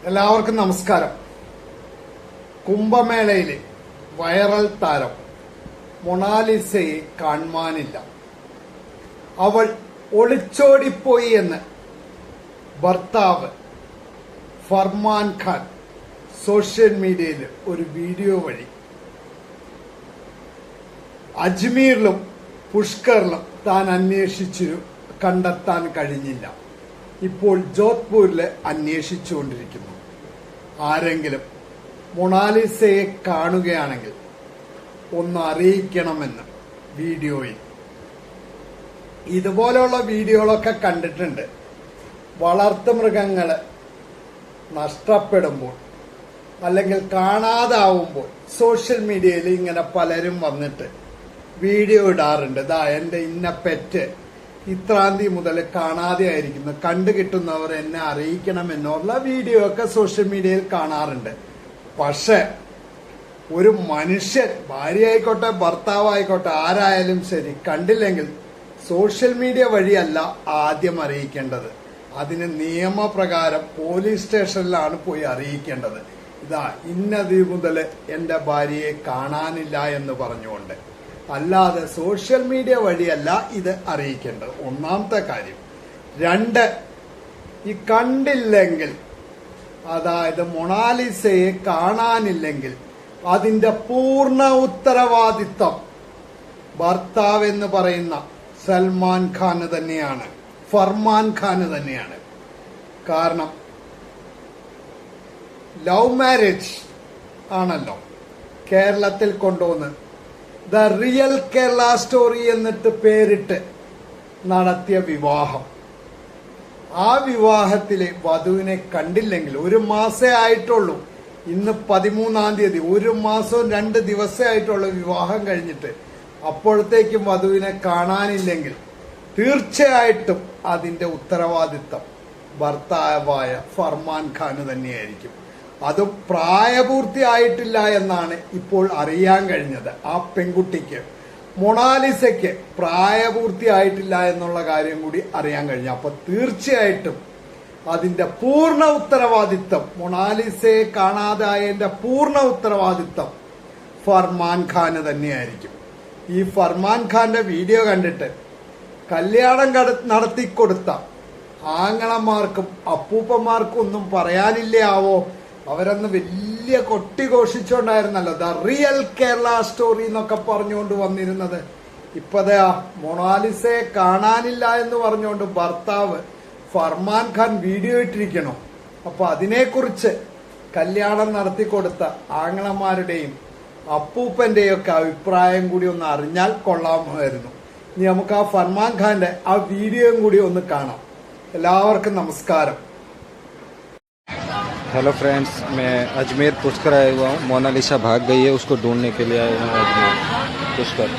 എല്ലാവർക്കും നമസ്കാരം. കുംഭമേളയിലെ വൈറൽ താരം മൊണാലിസയെ കാണുവാനില്ല. അവൾ ഒളിച്ചോടിപ്പോയി എന്ന് ഭർത്താവ് ഫർമാൻ ഖാൻ സോഷ്യൽ മീഡിയയിൽ ഒരു വീഡിയോ വഴി അജ്മീറിലും പുഷ്കറിലും താൻ അന്വേഷിച്ചു കണ്ടെത്താൻ കഴിഞ്ഞില്ല. ഇപ്പോൾ ജോധ്പൂരിൽ അന്വേഷിച്ചുകൊണ്ടിരിക്കുന്നു. ആരെങ്കിലും മൊണാലിസയെ കാണുകയാണെങ്കിൽ ഒന്ന് അറിയിക്കണമെന്ന് വീഡിയോയിൽ. ഇതുപോലെയുള്ള വീഡിയോകളൊക്കെ കണ്ടിട്ടുണ്ട്. വളർത്തുമൃഗങ്ങൾ നഷ്ടപ്പെടുമ്പോൾ അല്ലെങ്കിൽ കാണാതാവുമ്പോൾ സോഷ്യൽ മീഡിയയിൽ ഇങ്ങനെ പലരും വന്നിട്ട് വീഡിയോ ഇടാറുണ്ട്. ദാ എന്റെ ഇന്ന പെറ്റ് ഇത്രാം തീയതി മുതൽ കാണാതെ ആയിരിക്കുന്നു, കണ്ടുകിട്ടുന്നവർ എന്നെ അറിയിക്കണമെന്നുള്ള വീഡിയോ ഒക്കെ സോഷ്യൽ മീഡിയയിൽ കാണാറുണ്ട്. പക്ഷെ ഒരു മനുഷ്യൻ, ഭാര്യ ആയിക്കോട്ടെ ഭർത്താവായിക്കോട്ടെ ആരായാലും ശരി, കണ്ടില്ലെങ്കിൽ സോഷ്യൽ മീഡിയ വഴിയല്ല ആദ്യം അറിയിക്കേണ്ടത്. അതിന് നിയമപ്രകാരം പോലീസ് സ്റ്റേഷനിലാണ് പോയി അറിയിക്കേണ്ടത്. ഇതാ ഇന്നതി മുതൽ എന്റെ ഭാര്യയെ കാണാനില്ല എന്ന് പറഞ്ഞുകൊണ്ട്. അല്ലാതെ സോഷ്യൽ മീഡിയ വഴിയല്ല ഇത് അറിയിക്കേണ്ടത്. ഒന്നാമത്തെ കാര്യം. രണ്ട്, ഈ കണ്ടില്ലെങ്കിൽ, അതായത് മൊണാലിസയെ കാണാനില്ലെങ്കിൽ അതിന്റെ പൂർണ്ണ ഉത്തരവാദിത്തം ഭർത്താവ് എന്ന് പറയുന്ന സൽമാൻ ഖാന് തന്നെയാണ്, ഫർമാൻ ഖാന് തന്നെയാണ്. കാരണം ലവ് മാരേജ് ആണല്ലോ കേരളത്തിൽ കൊണ്ടുവന്ന് ദ റിയൽ കേരള സ്റ്റോറി എന്നിട്ട് പേരിട്ട് നടത്തിയ വിവാഹം. ആ വിവാഹത്തിലെ വധുവിനെ കണ്ടില്ലെങ്കിൽ, ഒരു മാസേ ആയിട്ടുള്ളൂ, ഇന്ന് 13-ാം തീയതി, ഒരു മാസവും 2 ദിവസമേ ആയിട്ടുള്ളൂ വിവാഹം കഴിഞ്ഞിട്ട്. അപ്പോഴത്തേക്കും വധുവിനെ കാണാനില്ലെങ്കിൽ തീർച്ചയായിട്ടും അതിന്റെ ഉത്തരവാദിത്തം ഭർത്താവായ ഫർമാൻ ഖാന് തന്നെയായിരിക്കും. അതും പ്രായപൂർത്തിയായിട്ടില്ല എന്നാണ് ഇപ്പോൾ അറിയാൻ കഴിഞ്ഞത്. ആ പെൺകുട്ടിക്ക്, മൊണാലിസയ്ക്ക് പ്രായപൂർത്തിയായിട്ടില്ല എന്നുള്ള കാര്യം കൂടി അറിയാൻ കഴിഞ്ഞു. അപ്പൊ തീർച്ചയായിട്ടും അതിന്റെ പൂർണ്ണ ഉത്തരവാദിത്തം, മൊണാലിസയെ കാണാതായതിന്റെ പൂർണ്ണ ഉത്തരവാദിത്തം ഫർമാൻ ഖാന് തന്നെയായിരിക്കും. ഈ ഫർമാൻ ഖാന്റെ വീഡിയോ കണ്ടിട്ട് കല്യാണം നടത്തിക്കൊടുത്ത ആങ്ങളമാർക്കും അപ്പൂപ്പന്മാർക്കും ഒന്നും പറയാനില്ലേ ആവോ? അവരന്ന് വലിയ കൊട്ടിഘോഷിച്ചോണ്ടായിരുന്നല്ലോ ദ റിയൽ കേരള സ്റ്റോറി എന്നൊക്കെ പറഞ്ഞുകൊണ്ട് വന്നിരുന്നത്. ഇപ്പതാ മൊണാലിസയെ കാണാനില്ല എന്ന് പറഞ്ഞുകൊണ്ട് ഭർത്താവ് ഫർമാൻ ഖാൻ വീഡിയോ ഇട്ടിരിക്കണോ? അപ്പൊ അതിനെക്കുറിച്ച് കല്യാണം നടത്തിക്കൊടുത്ത ആങ്ങളമാരുടെയും അപ്പൂപ്പന്റെയും ഒക്കെ അഭിപ്രായം കൂടി ഒന്ന് അറിഞ്ഞാൽ കൊള്ളാമായിരുന്നു. ഇനി നമുക്ക് ആ ഫർമാൻ ഖാന്റെ ആ വീഡിയോയും കൂടി ഒന്ന് കാണാം. എല്ലാവർക്കും നമസ്കാരം. हेलो फ्रेंड्स, मैं अजमेर पुष्कर आया हुआ हूँ. मोनालिसा भाग गई है, उसको ढूंढने के लिए आया हूँ अजमेर पुष्कर.